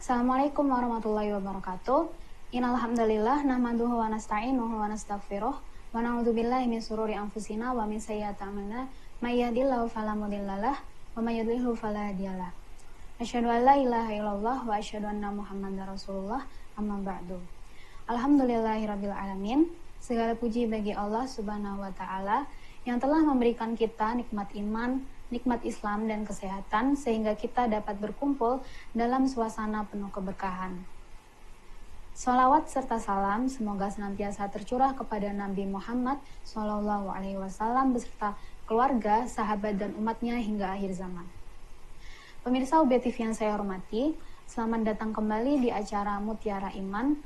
Assalamualaikum warahmatullahi wabarakatuh. Innal hamdalillah nahmaduhu wa nasta'inuhu wa nastaghfiruh wa na'udzubillahi min shururi anfusina wa min sayyiati a'malina may yahdihillahu fala mudhillalah wa may yudhlil fala hadiyalah. Asyhadu an la ilaha illallah wa asyhadu anna Muhammadar Rasulullah amma ba'du. Alhamdulillahirabbil alamin. Segala puji bagi Allah Subhanahu wa taala yang telah memberikan kita nikmat iman, nikmat Islam dan kesehatan sehingga kita dapat berkumpul dalam suasana penuh keberkahan. Shalawat serta salam semoga senantiasa tercurah kepada Nabi Muhammad SAW beserta keluarga, sahabat dan umatnya hingga akhir zaman. Pemirsa UB TV yang saya hormati, selamat datang kembali di acara Mutiara Iman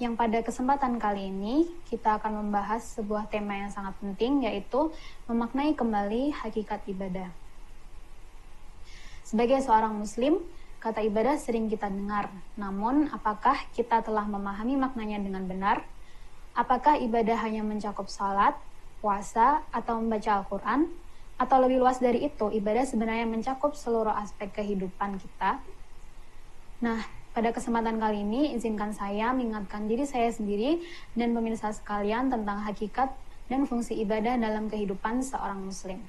yang pada kesempatan kali ini kita akan membahas sebuah tema yang sangat penting, yaitu memaknai kembali hakikat ibadah. Sebagai seorang muslim, kata ibadah sering kita dengar, namun apakah kita telah memahami maknanya dengan benar? Apakah ibadah hanya mencakup salat, puasa, atau membaca Al-Quran? Atau lebih luas dari itu, ibadah sebenarnya mencakup seluruh aspek kehidupan kita? Nah, pada kesempatan kali ini, izinkan saya mengingatkan diri saya sendiri dan pemirsa sekalian tentang hakikat dan fungsi ibadah dalam kehidupan seorang muslim.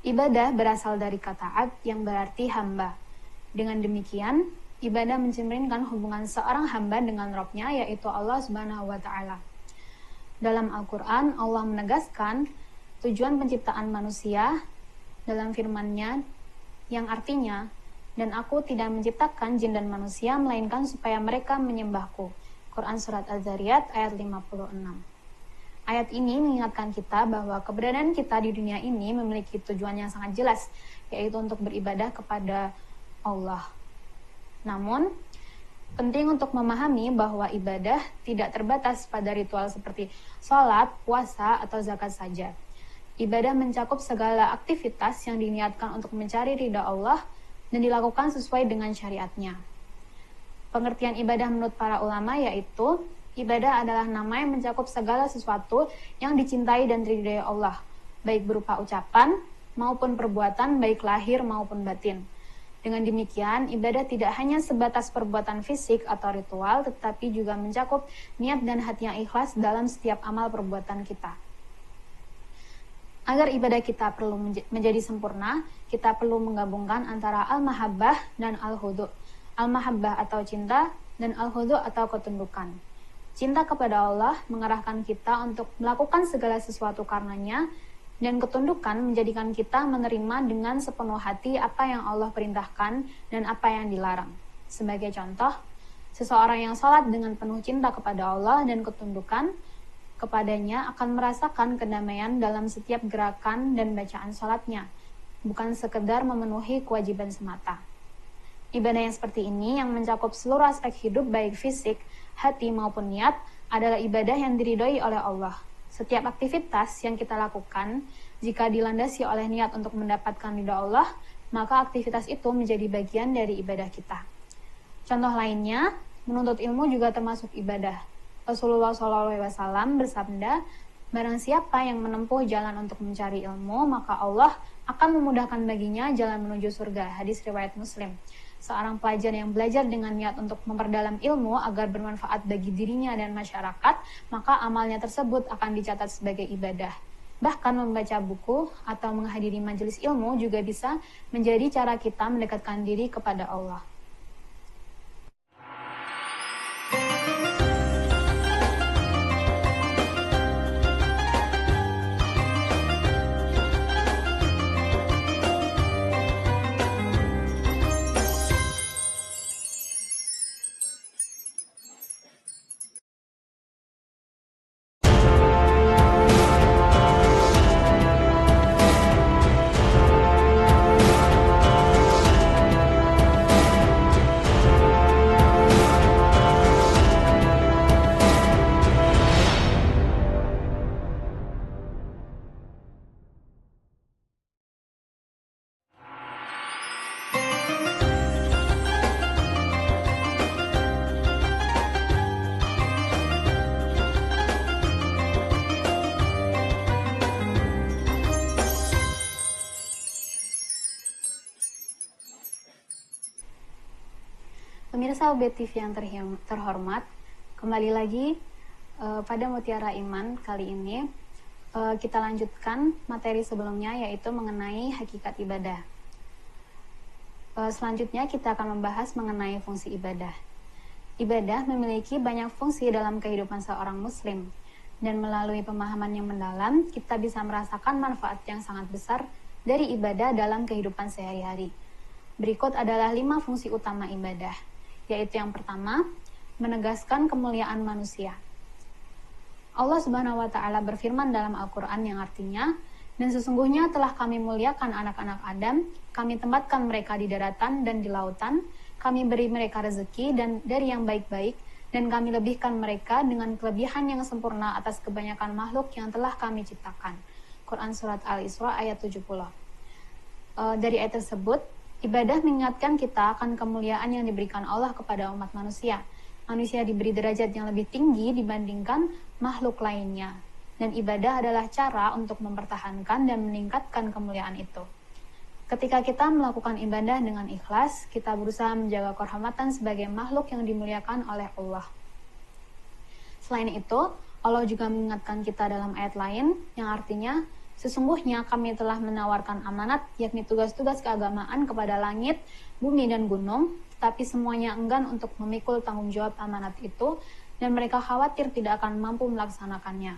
Ibadah berasal dari kata abd yang berarti hamba. Dengan demikian, ibadah mencerminkan hubungan seorang hamba dengan Rabb-nya, yaitu Allah Subhanahu wa taala. Dalam Al-Quran, Allah menegaskan tujuan penciptaan manusia dalam firman-Nya yang artinya, dan aku tidak menciptakan jin dan manusia melainkan supaya mereka menyembahku. Quran Surat Az-Zariyat ayat 56. Ayat ini mengingatkan kita bahwa keberadaan kita di dunia ini memiliki tujuan yang sangat jelas, yaitu untuk beribadah kepada Allah. Namun, penting untuk memahami bahwa ibadah tidak terbatas pada ritual seperti sholat, puasa, atau zakat saja. Ibadah mencakup segala aktivitas yang diniatkan untuk mencari ridha Allah dan dilakukan sesuai dengan syariatnya. Pengertian ibadah menurut para ulama yaitu, ibadah adalah nama yang mencakup segala sesuatu yang dicintai dan diridhai Allah, baik berupa ucapan maupun perbuatan, baik lahir maupun batin. Dengan demikian, ibadah tidak hanya sebatas perbuatan fisik atau ritual, tetapi juga mencakup niat dan hati yang ikhlas dalam setiap amal perbuatan kita. Agar ibadah kita perlu menjadi sempurna, kita perlu menggabungkan antara al-mahabbah dan al-hudu'. Al-mahabbah atau cinta dan al-hudu' atau ketundukan. Cinta kepada Allah mengarahkan kita untuk melakukan segala sesuatu karenanya, dan ketundukan menjadikan kita menerima dengan sepenuh hati apa yang Allah perintahkan dan apa yang dilarang. Sebagai contoh, seseorang yang salat dengan penuh cinta kepada Allah dan ketundukan kepadanya akan merasakan kedamaian dalam setiap gerakan dan bacaan salatnya, bukan sekedar memenuhi kewajiban semata. Ibadah yang seperti ini yang mencakup seluruh aspek hidup baik fisik, hati maupun niat adalah ibadah yang diridhoi oleh Allah. Setiap aktivitas yang kita lakukan, jika dilandasi oleh niat untuk mendapatkan ridha Allah, maka aktivitas itu menjadi bagian dari ibadah kita. Contoh lainnya, menuntut ilmu juga termasuk ibadah. Rasulullah SAW bersabda, barang siapa yang menempuh jalan untuk mencari ilmu, maka Allah akan memudahkan baginya jalan menuju surga. Hadis riwayat Muslim. Seorang pelajar yang belajar dengan niat untuk memperdalam ilmu agar bermanfaat bagi dirinya dan masyarakat, maka amalnya tersebut akan dicatat sebagai ibadah. Bahkan membaca buku atau menghadiri majelis ilmu juga bisa menjadi cara kita mendekatkan diri kepada Allah. Pemirsa UB TV yang terhormat, kembali lagi pada Mutiara Iman kali ini kita lanjutkan materi sebelumnya, yaitu mengenai hakikat ibadah. Selanjutnya kita akan membahas mengenai fungsi ibadah. Ibadah memiliki banyak fungsi dalam kehidupan seorang muslim, dan melalui pemahaman yang mendalam, kita bisa merasakan manfaat yang sangat besar dari ibadah dalam kehidupan sehari-hari. Berikut adalah 5 fungsi utama ibadah, yaitu yang pertama, menegaskan kemuliaan manusia. Allah Subhanahu wa Ta'ala berfirman dalam Al-Quran yang artinya, dan sesungguhnya telah kami muliakan anak-anak Adam, kami tempatkan mereka di daratan dan di lautan, kami beri mereka rezeki dan dari yang baik-baik, dan kami lebihkan mereka dengan kelebihan yang sempurna atas kebanyakan makhluk yang telah kami ciptakan. Quran Surat Al-Isra ayat 70. Dari ayat tersebut, ibadah mengingatkan kita akan kemuliaan yang diberikan Allah kepada umat manusia. Manusia diberi derajat yang lebih tinggi dibandingkan makhluk lainnya. Dan ibadah adalah cara untuk mempertahankan dan meningkatkan kemuliaan itu. Ketika kita melakukan ibadah dengan ikhlas, kita berusaha menjaga kehormatan sebagai makhluk yang dimuliakan oleh Allah. Selain itu, Allah juga mengingatkan kita dalam ayat lain yang artinya, sesungguhnya kami telah menawarkan amanat, yakni tugas-tugas keagamaan kepada langit, bumi, dan gunung, tapi semuanya enggan untuk memikul tanggung jawab amanat itu, dan mereka khawatir tidak akan mampu melaksanakannya.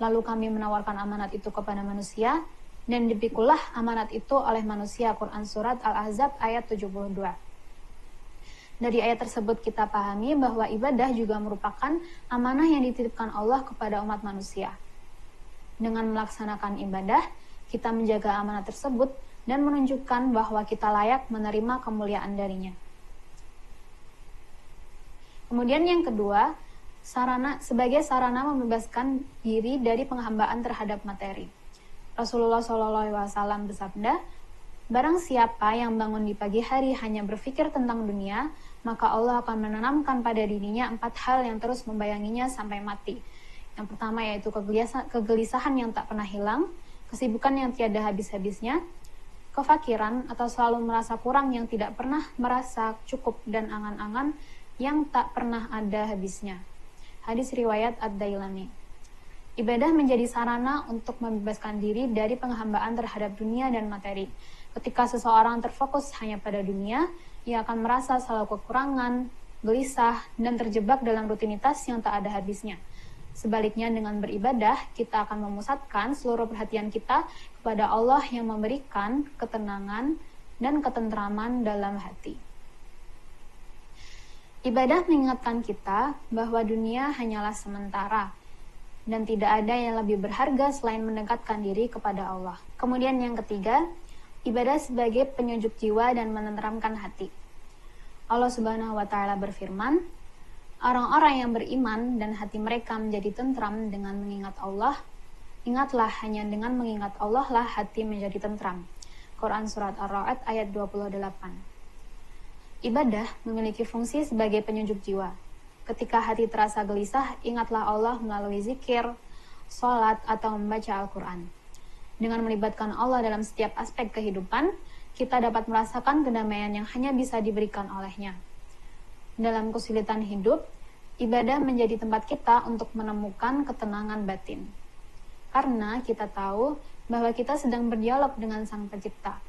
Lalu kami menawarkan amanat itu kepada manusia, dan dipikullah amanat itu oleh manusia. Quran Surat Al-Ahzab ayat 72. Dari ayat tersebut kita pahami bahwa ibadah juga merupakan amanah yang dititipkan Allah kepada umat manusia. Dengan melaksanakan ibadah, kita menjaga amanat tersebut dan menunjukkan bahwa kita layak menerima kemuliaan darinya. Kemudian yang kedua, sebagai sarana membebaskan diri dari penghambaan terhadap materi. Rasulullah SAW bersabda, barang siapa yang bangun di pagi hari hanya berpikir tentang dunia, maka Allah akan menanamkan pada dirinya 4 hal yang terus membayanginya sampai mati. Yang pertama yaitu kegelisahan yang tak pernah hilang, kesibukan yang tiada habis-habisnya, kefakiran atau selalu merasa kurang yang tidak pernah merasa cukup, dan angan-angan yang tak pernah ada habisnya. Hadis riwayat Ad-Dailami. Ibadah menjadi sarana untuk membebaskan diri dari penghambaan terhadap dunia dan materi. Ketika seseorang terfokus hanya pada dunia, ia akan merasa selalu kekurangan, gelisah, dan terjebak dalam rutinitas yang tak ada habisnya. Sebaliknya, dengan beribadah, kita akan memusatkan seluruh perhatian kita kepada Allah yang memberikan ketenangan dan ketentraman dalam hati. Ibadah mengingatkan kita bahwa dunia hanyalah sementara dan tidak ada yang lebih berharga selain mendekatkan diri kepada Allah. Kemudian yang ketiga, ibadah sebagai penyejuk jiwa dan menenteramkan hati. Allah Subhanahu wa Ta'ala berfirman, orang-orang yang beriman dan hati mereka menjadi tentram dengan mengingat Allah, ingatlah hanya dengan mengingat Allah lah hati menjadi tentram. Quran Surat Ar-Ra'd ayat 28. Ibadah memiliki fungsi sebagai penyejuk jiwa. Ketika hati terasa gelisah, ingatlah Allah melalui zikir, sholat, atau membaca Al-Quran. Dengan melibatkan Allah dalam setiap aspek kehidupan, kita dapat merasakan kedamaian yang hanya bisa diberikan olehnya. Dalam kesulitan hidup, ibadah menjadi tempat kita untuk menemukan ketenangan batin. Karena kita tahu bahwa kita sedang berdialog dengan Sang Pencipta.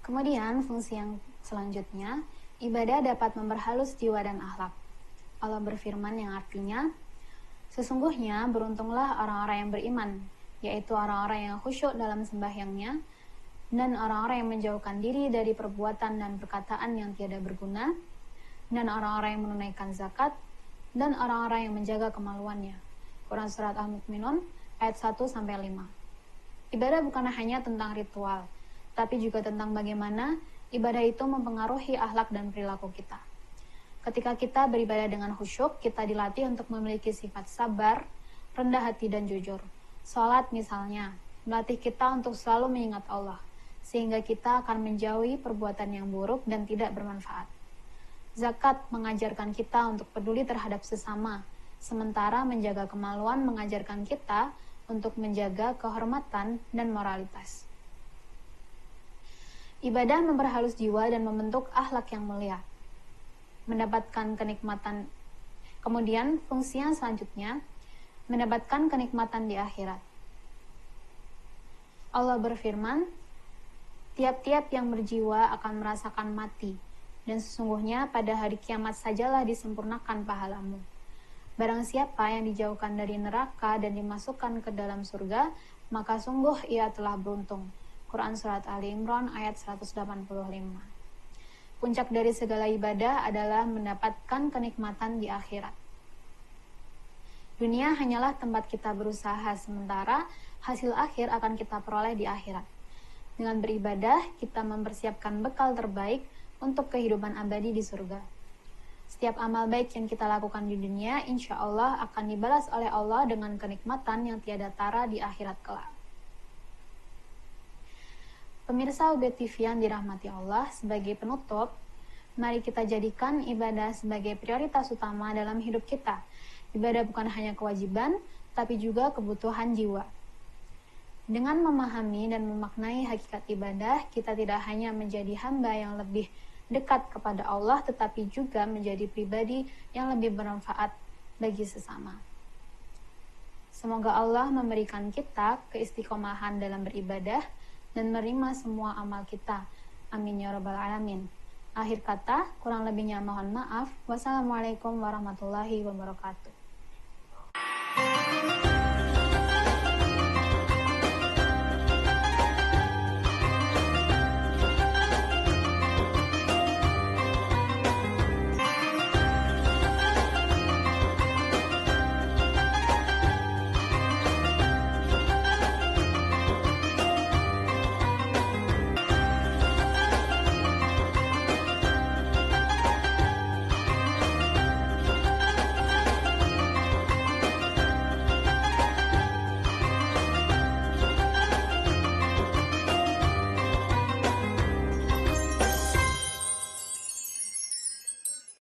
Kemudian fungsi yang selanjutnya Ibadah dapat memperhalus jiwa dan akhlak. Allah berfirman yang artinya, sesungguhnya beruntunglah orang-orang yang beriman, yaitu orang-orang yang khusyuk dalam sembahyangnya, dan orang-orang yang menjauhkan diri dari perbuatan dan perkataan yang tiada berguna, dan orang-orang yang menunaikan zakat, dan orang-orang yang menjaga kemaluannya. Quran Surat Al-Mu'minun ayat 1-5. Ibadah bukan hanya tentang ritual, tapi juga tentang bagaimana ibadah itu mempengaruhi akhlak dan perilaku kita. Ketika kita beribadah dengan khusyuk, kita dilatih untuk memiliki sifat sabar, rendah hati, dan jujur. Salat misalnya, melatih kita untuk selalu mengingat Allah, sehingga kita akan menjauhi perbuatan yang buruk dan tidak bermanfaat. Zakat mengajarkan kita untuk peduli terhadap sesama, sementara menjaga kemaluan mengajarkan kita untuk menjaga kehormatan dan moralitas. Ibadah memperhalus jiwa dan membentuk akhlak yang mulia. Mendapatkan kenikmatan. Kemudian fungsi yang selanjutnya, mendapatkan kenikmatan di akhirat. Allah berfirman, tiap-tiap yang berjiwa akan merasakan mati, dan sesungguhnya pada hari kiamat sajalah disempurnakan pahalamu. Barang siapa yang dijauhkan dari neraka dan dimasukkan ke dalam surga, maka sungguh ia telah beruntung. Quran Surat Ali Imran ayat 185. Puncak dari segala ibadah adalah mendapatkan kenikmatan di akhirat. Dunia hanyalah tempat kita berusaha, sementara hasil akhir akan kita peroleh di akhirat. Dengan beribadah, kita mempersiapkan bekal terbaik untuk kehidupan abadi di surga. Setiap amal baik yang kita lakukan di dunia, insya Allah akan dibalas oleh Allah dengan kenikmatan yang tiada tara di akhirat kelak. Pemirsa UB TV yang dirahmati Allah, sebagai penutup, mari kita jadikan ibadah sebagai prioritas utama dalam hidup kita. Ibadah bukan hanya kewajiban, tapi juga kebutuhan jiwa. Dengan memahami dan memaknai hakikat ibadah, kita tidak hanya menjadi hamba yang lebih dekat kepada Allah, tetapi juga menjadi pribadi yang lebih bermanfaat bagi sesama. Semoga Allah memberikan kita keistiqomahan dalam beribadah dan menerima semua amal kita. Amin ya rabbal alamin. Akhir kata, kurang lebihnya mohon maaf. Wassalamualaikum warahmatullahi wabarakatuh.